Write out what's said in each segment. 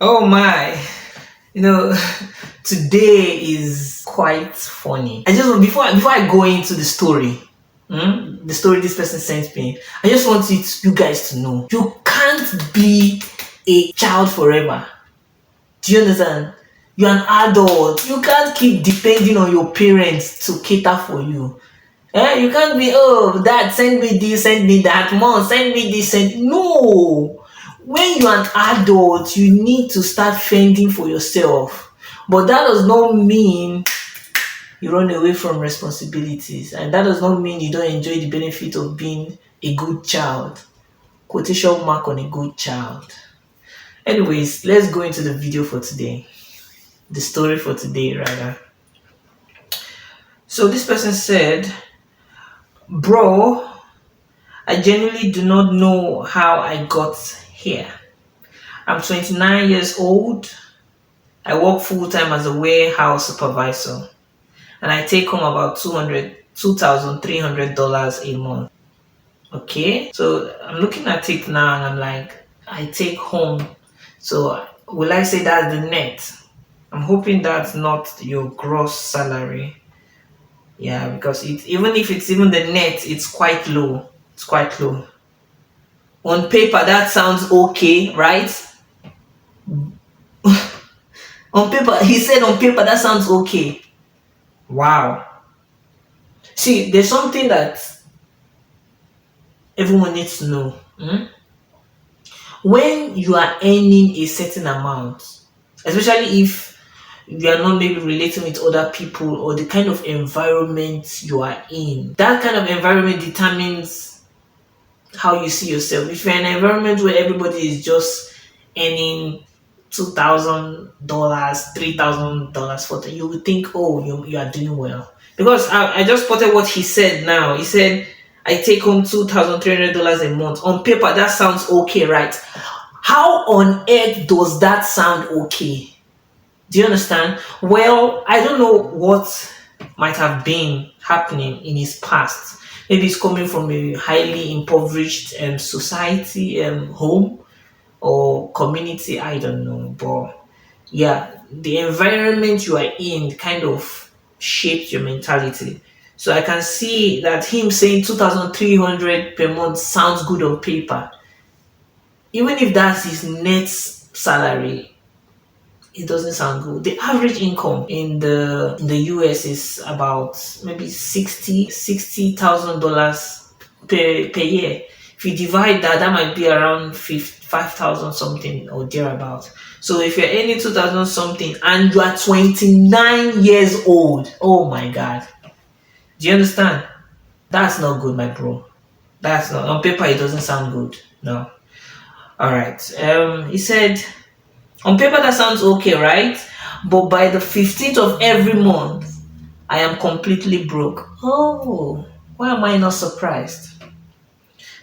Oh my, you know, today is quite funny. I just before I go into the story, the story this person sent me, I just want you guys to know you can't be a child forever. Do you understand? You're an adult. You can't keep depending on your parents to cater for you. You can't be, oh, dad, send me this, send me that, mom, send me this, send. No. When you're an adult, you need to start fending for yourself. But that does not mean you run away from responsibilities. And that does not mean you don't enjoy the benefit of being a good child. Quotation mark on a good child. Anyways, let's go into the video for today. The story for today, rather. So this person said, bro, I genuinely do not know how I got here. I'm 29 years old. I work full time as a warehouse supervisor, and I take home about $2,300 a month. Okay, so I'm looking at it now and I'm like, I take home. So will I say that's the net? I'm hoping that's not your gross salary. Yeah, because even if it's even the net, it's quite low. It's quite low. On paper, that sounds okay, right? On paper, he said on paper, that sounds okay. Wow. See, there's something that everyone needs to know. When you are earning a certain amount, especially if you are not maybe relating with other people or the kind of environment you are in, that kind of environment determines how you see yourself. If you're in an environment where everybody is just earning $2,000, $3,000 for you would think, oh, you are doing well. Because I just spotted what he said now. He said, I take home $2,300 a month. On paper, that sounds okay, right? How on earth does that sound okay? Do you understand? Well, I don't know what might have been happening in his past. Maybe he's coming from a highly impoverished society, home, or community. I don't know. But yeah, the environment you are in kind of shapes your mentality. So I can see that him saying 2,300 per month sounds good on paper. Even if that's his net salary, it doesn't sound good. The average income in the US is about maybe $60,000 per year. If you divide that, that might be around 5,000 something or thereabout. So if you're earning 2,000 something and you are 29 years old, oh my god. Do you understand? That's not good, my bro. That's not on paper, it doesn't sound good. No. Alright. He said on paper that sounds okay, right? But by the 15th of every month, I am completely broke. Oh, why am I not surprised?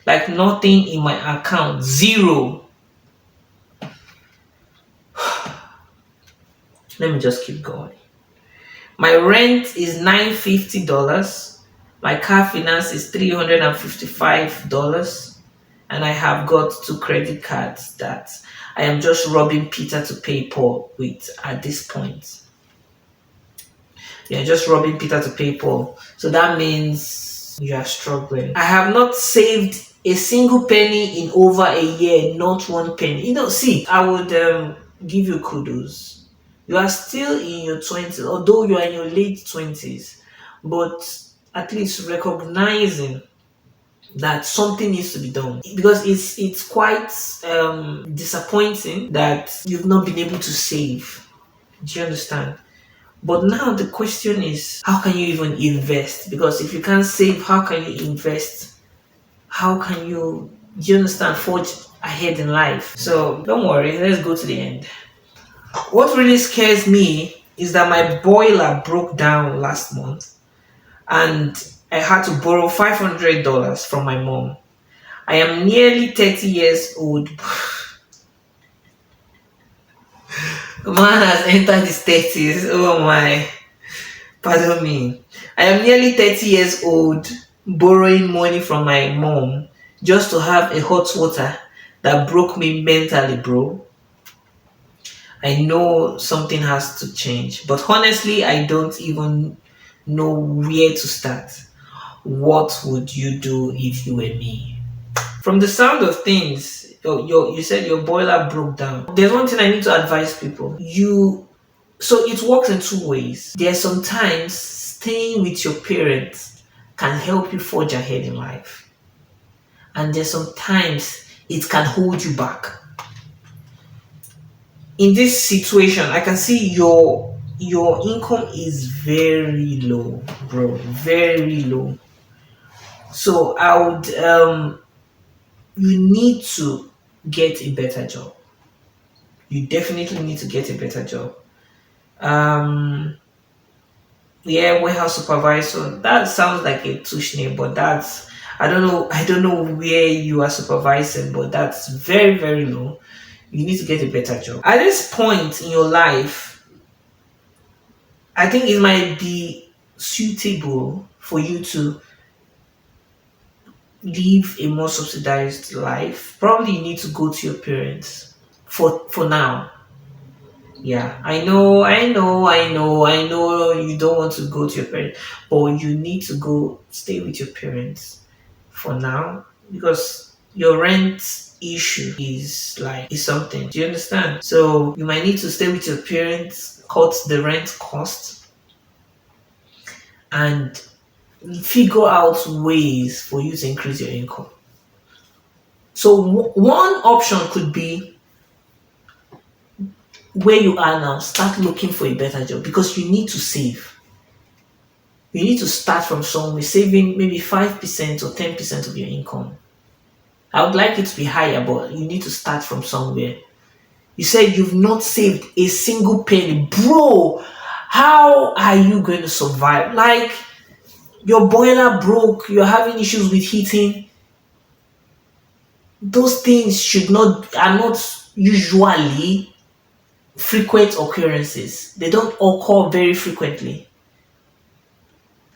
Like nothing in my account, zero. Let me just keep going. My rent is $950. My car finance is $355. And I have got two credit cards that I am just robbing Peter to pay Paul with at this point. You're just robbing Peter to pay Paul. So that means you are struggling. I have not saved a single penny in over a year, not one penny. See, I would give you kudos. You are still in your 20s, although you are in your late 20s, but at least recognizing that something needs to be done, because it's quite disappointing that you've not been able to save. Do you understand? But now the question is, how can you even invest? Because if you can't save, how can you invest? How can you, do you understand, forge ahead in life? So don't worry, let's go to the end. What really scares me is that my boiler broke down last month and I had to borrow $500 from my mom. I am nearly 30 years old. Man has entered his 30s. Oh my. Pardon me. I am nearly 30 years old, borrowing money from my mom just to have a hot water that broke me mentally, bro. I know something has to change, but honestly, I don't even know where to start. What would you do if you were me? From the sound of things, you said your boiler broke down. There's one thing I need to advise people. So it works in two ways. There's sometimes staying with your parents can help you forge ahead in life, and there's sometimes it can hold you back. In this situation, I can see your income is very low, bro, very low. So I would you need to get a better job. You definitely need to get a better job. Um, yeah, warehouse supervisor. That sounds like a touch name, but that's I don't know. I don't know where you are supervising, but that's very very low. You need to get a better job. At this point in your life, I think it might be suitable for you to live a more subsidized life. Probably you need to go to your parents for now. Yeah, I know you don't want to go to your parents, but you need to go stay with your parents for now because your rent issue is something. Do you understand? So you might need to stay with your parents, cut the rent cost, and figure out ways for you to increase your income. So one option could be where you are now, start looking for a better job because you need to save. You need to start from somewhere, saving maybe 5% or 10% of your income. I would like it to be higher, but you need to start from somewhere. You said you've not saved a single penny. Bro, how are you going to survive? Like, your boiler broke, you're having issues with heating. Those things are not usually frequent occurrences. They don't occur very frequently.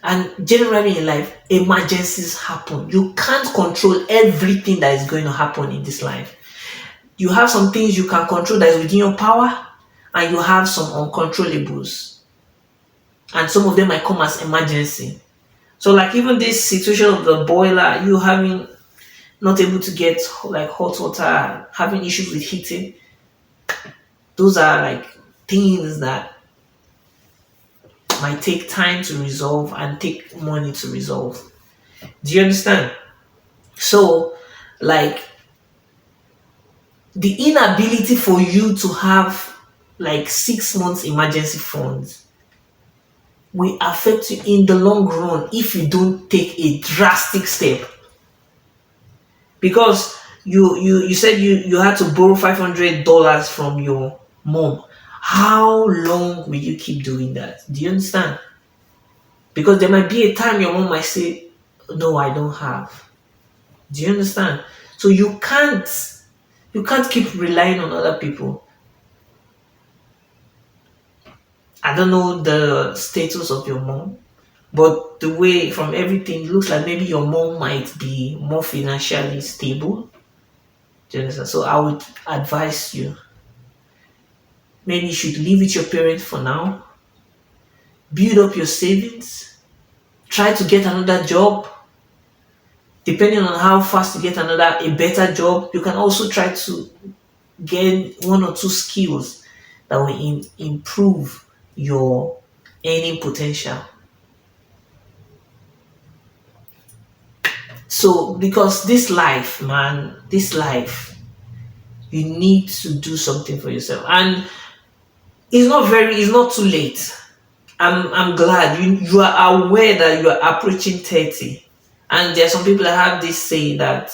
And generally in life, emergencies happen. You can't control everything that is going to happen in this life. You have some things you can control that is within your power, and you have some uncontrollables. And some of them might come as emergency. So like even this situation of the boiler, you having not able to get like hot water, having issues with heating, those are like things that might take time to resolve and take money to resolve. Do you understand? So, like, the inability for you to have like 6 months emergency funds will affect you in the long run if you don't take a drastic step. Because you said you had to borrow $500 from your mom. How long will you keep doing that? Do you understand? Because there might be a time your mom might say, "No, I don't have." Do you understand? So you can't keep relying on other people. I don't know the status of your mom, but the way from everything it looks like maybe your mom might be more financially stable. Do you understand? So I would advise you maybe you should live with your parents for now, build up your savings, try to get another job. Depending on how fast you get a better job, you can also try to gain one or two skills that will improve your earning potential. So, because this life, man, this life, you need to do something for yourself, and it's not too late. I'm glad you are aware that you are approaching 30, and there are some people that have this saying that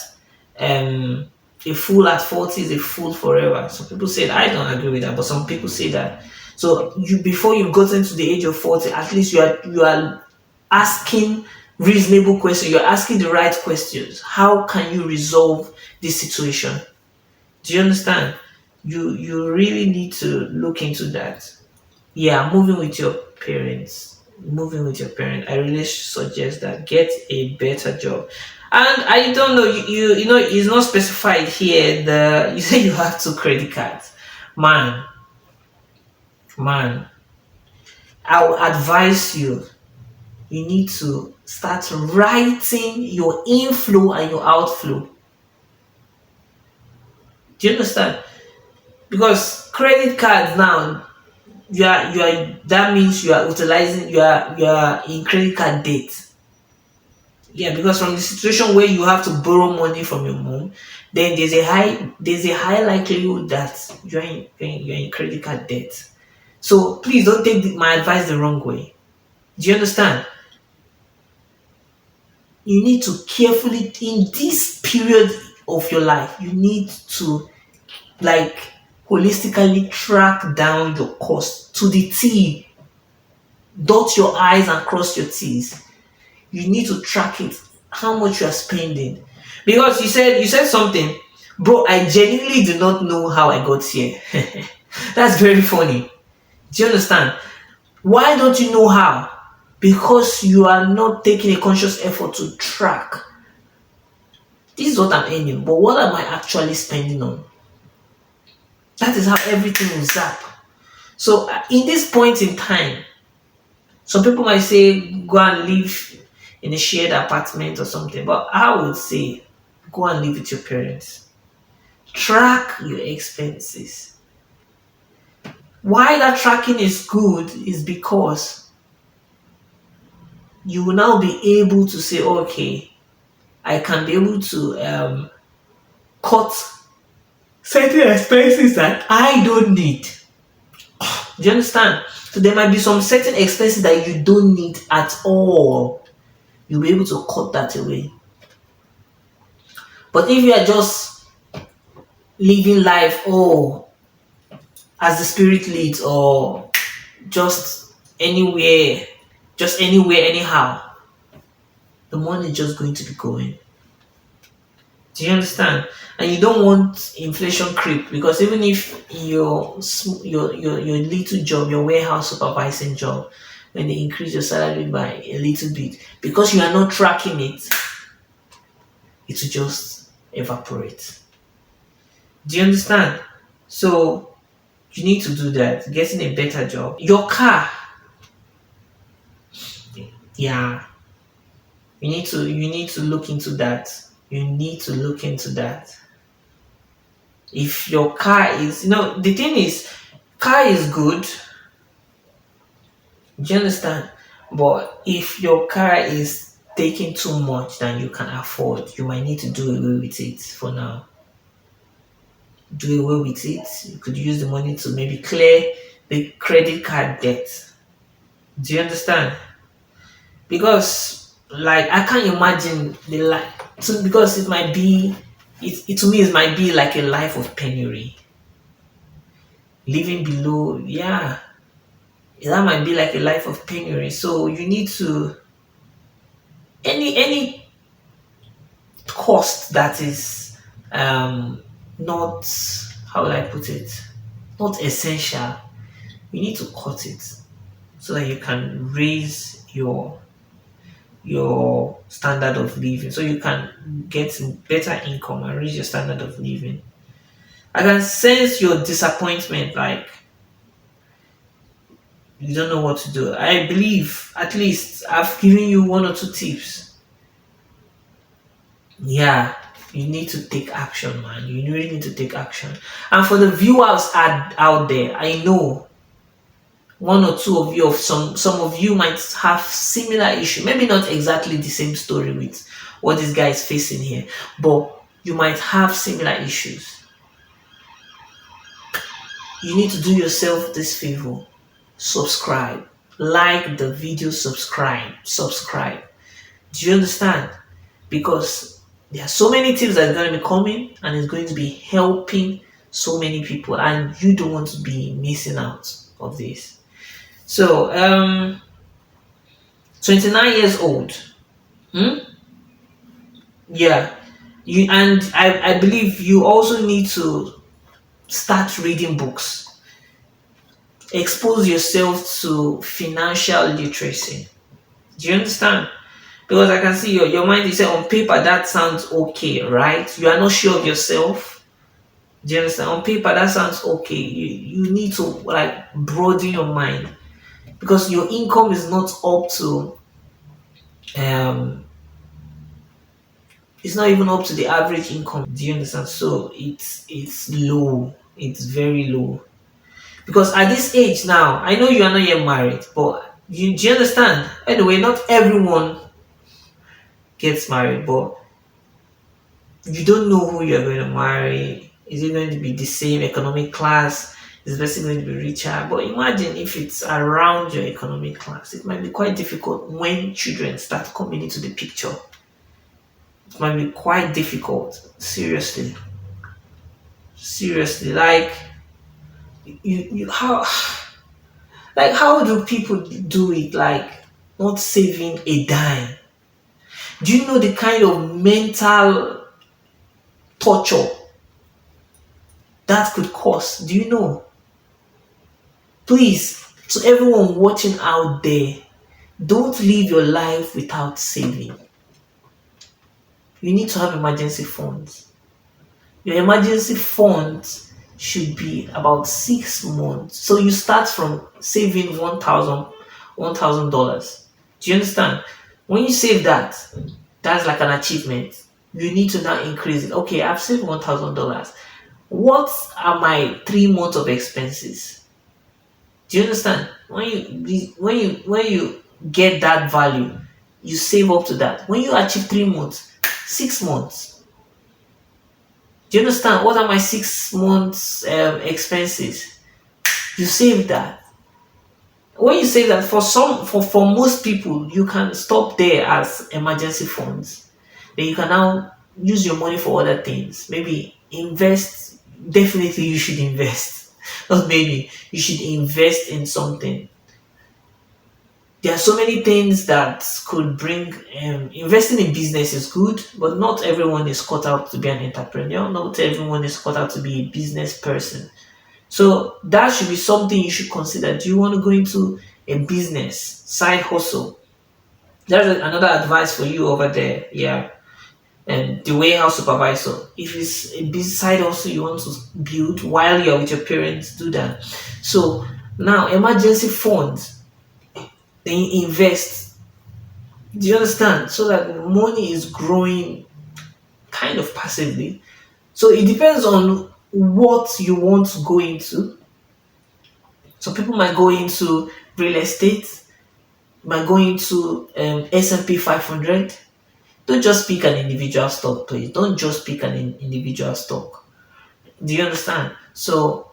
um a fool at 40 is a fool forever. Some people say that. I don't agree with that, but some people say that. So you before you've gotten to the age of 40, at least you are asking reasonable questions. You're asking the right questions. How can you resolve this situation? Do you understand? You really need to look into that. Yeah, moving with your parents. Moving with your parent. I really suggest that get a better job. And I don't know, you know, it's not specified here. The you say you have two credit cards, man. Man, I would advise you need to start writing your inflow and your outflow. Do you understand? Because credit cards now, you are that means you are utilizing you are in credit card debt. Yeah, because from the situation where you have to borrow money from your mom, then there's a high likelihood that you're in credit card debt. So please don't take my advice the wrong way. Do you understand? You need to carefully in this period of your life, you need to like holistically track down your cost to the T. Dot your I's and cross your T's. You need to track it, how much you are spending. Because you said something, bro. I genuinely do not know how I got here. That's very funny. Do you understand? Why don't you know how? Because you are not taking a conscious effort to track. This is what I'm earning, but what am I actually spending on? That is how everything will zap. So in this point in time, some people might say go and live in a shared apartment or something, but I would say go and live with your parents. Track your expenses. Why that tracking is good is because you will now be able to say, okay, I can be able to cut certain expenses that I don't need. Do you understand? So there might be some certain expenses that you don't need at all. You'll be able to cut that away. But if you are just living life, as the spirit leads, or just anywhere, anyhow, the money is just going to be going. Do you understand? And you don't want inflation creep, because even if your little job, your warehouse supervising job, when they increase your salary by a little bit, because you are not tracking it, it will just evaporate. Do you understand? So you need to do that. Getting a better job. Your car, yeah, you need to look into that. You need to look into that. If your car is, the thing is, car is good. Do you understand? But if your car is taking too much than you can afford, you might need to do away with it for now. Do away with it. You could use the money to maybe clear the credit card debt. Do you understand? Because like I can't imagine the life. So because it might be, it to me it might be like a life of penury. Living below, yeah, that might be like a life of penury. So you need to, any cost that is not, how will I put it, not essential, you need to cut it so that you can raise your standard of living, so you can get better income and raise your standard of living. I can sense your disappointment, like you don't know what to do. I believe at least I've given you one or two tips. Yeah, you need to take action, man. You really need to take action. And for the viewers out there, I know one or two of you, of some of you might have similar issue. Maybe not exactly the same story with what this guy is facing here, but you might have similar issues. You need to do yourself this favor. Subscribe. Like the video, subscribe. Do you understand? Because there are so many tips that are going to be coming, and it's going to be helping so many people, and you don't want to be missing out of this. So 29 years old. Yeah. I believe you also need to start reading books. Expose yourself to financial literacy. Do you understand? Because I can see your mind is saying on paper that sounds okay, right? You are not sure of yourself. Do you understand? On paper, that sounds okay. You need to like broaden your mind because your income is not up to um it's not even up to the average income. Do you understand? So it's low. It's very low. Because at this age now, I know you are not yet married, but do you understand? Anyway, not everyone gets married, but you don't know who you're going to marry. Is it going to be the same economic class? Is the person going to be richer? But imagine if it's around your economic class. It might be quite difficult when children start coming into the picture. It might be quite difficult. Seriously. Seriously. You how how do people do it? Like not saving a dime. Do you know the kind of mental torture that could cause? Do you know? Please, to everyone watching out there, don't live your life without saving. You need to have emergency funds. Your emergency funds should be about 6 months. So you start from saving $1,000. Do you understand? When you save that, that's like an achievement. You need to now increase it. Okay, I've saved $1,000. What are my 3 months of expenses? Do you understand? When you get that value, you save up to that. When you achieve 3 months, 6 months. Do you understand? What are my 6 months expenses? You save that. When you save that, for most people, you can stop there as emergency funds. Then you can now use your money for other things. Maybe invest. Definitely, you should invest. Not maybe you should invest in something. There are so many things that could bring investing in business is good, but not everyone is cut out to be an entrepreneur. Not everyone is cut out to be a business person. So that should be something you should consider. Do you want to go into a business side hustle? There's another advice for you over there. Yeah. And the warehouse supervisor. If it's a business side hustle you want to build while you're with your parents, do that. So now emergency funds, then you invest. Do you understand? So that money is growing kind of passively. So it depends on what you want to go into. So people might go into real estate, might go into S&P 500. Don't just pick an individual stock, please. Don't just pick an individual stock. Do you understand? So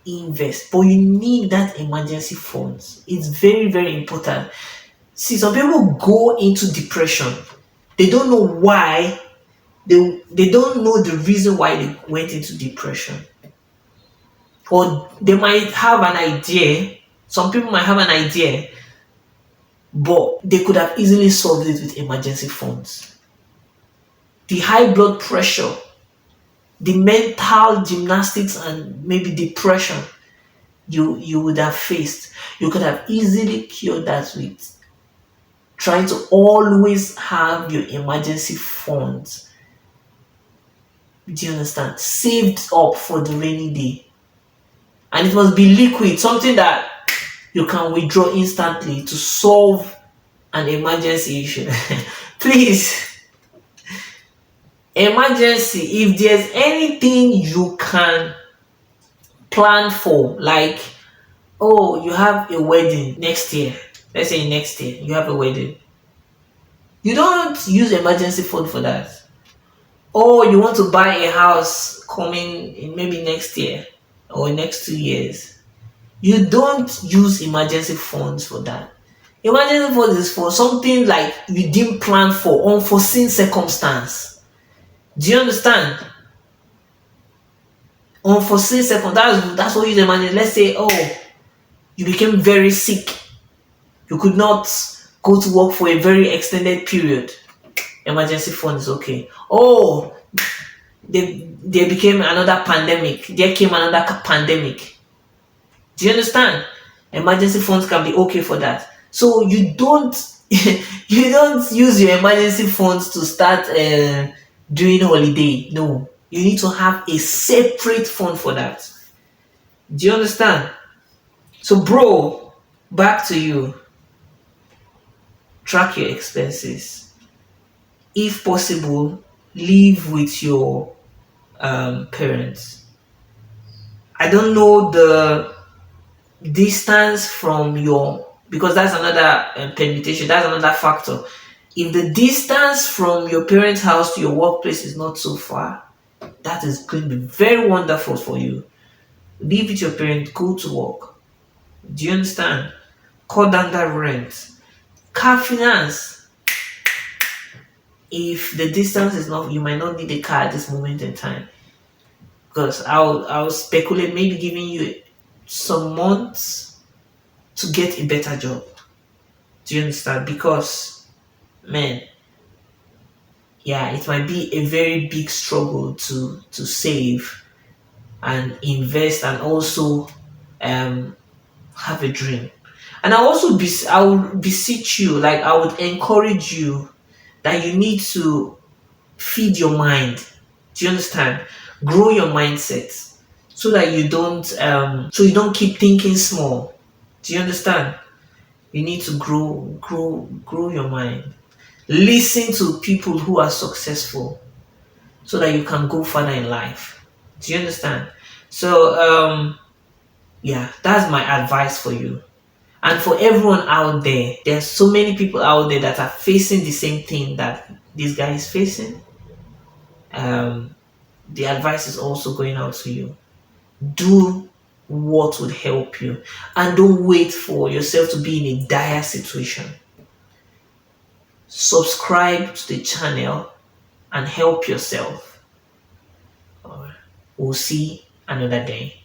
invest, but you need that emergency funds. It's very, very important. See, some people go into depression. They don't know why. They don't know the reason why they went into depression. Or they might have an idea. Some people might have an idea, but they could have easily solved it with emergency funds. The high blood pressure, the mental gymnastics, and maybe depression you would have faced, you could have easily cured that with trying to always have your emergency funds. Do you understand? Saved up for the rainy day. And it must be liquid, something that you can withdraw instantly to solve an emergency issue. Please, emergency, if there's anything you can plan for, like, oh, you have a wedding next year. Let's say next year you have a wedding. You don't use emergency fund for that. Or you want to buy a house coming in maybe next year or next 2 years. You don't use emergency funds for that. Emergency funds is for something like you didn't plan for, unforeseen circumstance. Do you understand? Unforeseen circumstance. That's what you use emergency. Let's say, oh, you became very sick. You could not go to work for a very extended period. Emergency fund is okay. Oh, there became another pandemic. There came another pandemic. Do you understand? Emergency funds can be okay for that. So you don't you don't use your emergency funds to start doing holiday. No, You need to have a separate fund for that. Do you understand? So, bro, back to you. Track your expenses. If possible, live with your parents. I don't know the distance from your, because that's another permutation, that's another factor. If the distance from your parents' house to your workplace is not so far, that is going to be very wonderful for you. Live with your parents, go to work. Do you understand? Cut down that rent. Car finance. If the distance is not, you might not need a car at this moment in time. Because I'll speculate maybe giving you some months to get a better job. Do you understand? Because, man, yeah, it might be a very big struggle to save and invest and also have a dream. And I would beseech you, like I would encourage you that you need to feed your mind. Do you understand? Grow your mindset so that you don't keep thinking small. Do you understand? You need to grow your mind. Listen to people who are successful so that you can go further in life. Do you understand? So yeah, that's my advice for you. And for everyone out there, there's so many people out there that are facing the same thing that this guy is facing. Um, the advice is also going out to you. Do what would help you, and don't wait for yourself to be in a dire situation. Subscribe to the channel and help yourself. We'll see another day.